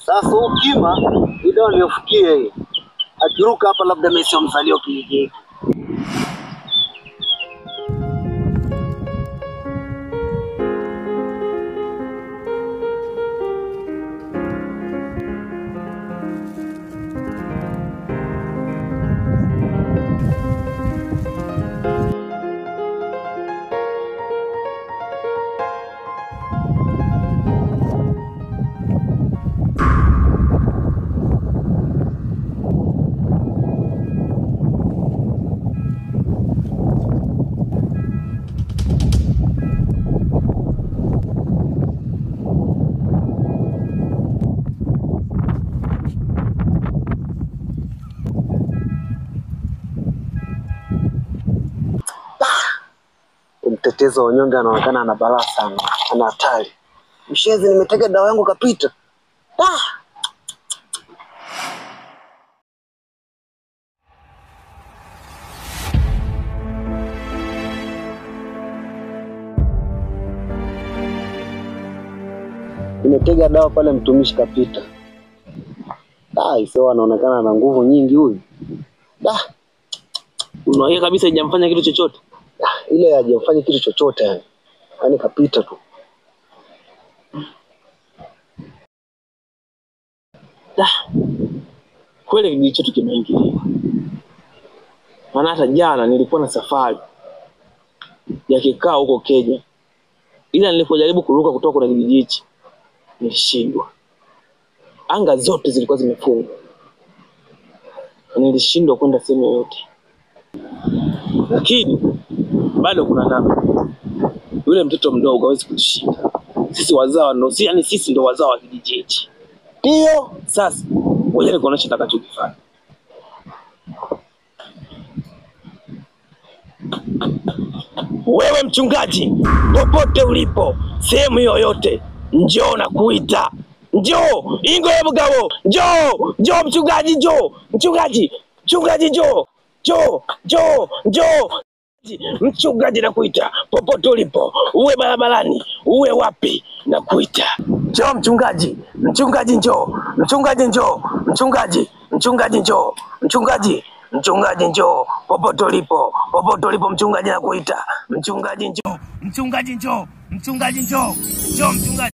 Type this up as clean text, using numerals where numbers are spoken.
Sasa ukima ndio niofikie hii. Akiruka hapa labda mimi sio mzalio kijiji. Mtetezi wa wanyonge anaonekana ana balaa sana, ana hatari. Mshezi, nimetega dawa yangu kapita. Nimetega dawa pale, mtumishi kapita. Isio anaonekana ana nguvu nyingi huyu. Unaona kabisa hajamfanya kitu chochote. Ile hajamfanya kitu chochote yani. Yaani kapita tu. Kweli kijiji chetu kimeingiliwa. Maana hata jana nilikuwa na safari ya kikao huko Kenya. Ila nilipojaribu kuruka kutoka kwenye kijiji hichi nilishindwa. Anga zote zilikuwa zimefungwa. Nilishindwa kwenda sehemu yoyote. Lakini bado kuna namna. Yule mtoto mdogo hawezi kutushinda. Sisi wazao ndio, yani sisi ndio wazao wa kijiji hichi. Ndio, sasa ngoja nikuoneshe nitakachokifanya. Wewe mchungaji, popote ulipo, sehemu yoyote, njoo na kuita. Njoo, ingo ya mgao. Njoo mchungaji, njoo. Mchungaji njoo. Njoo. Mchungaji na kuita, popote ulipo, uwe barabarani, uwe wapi, na kuita. Njoo mchungaji njoo. Mchungaji njoo. Mchungaji njoo. Popote ulipo, mchungaji na kuita. Mchungaji njoo. Njoo mchungaji.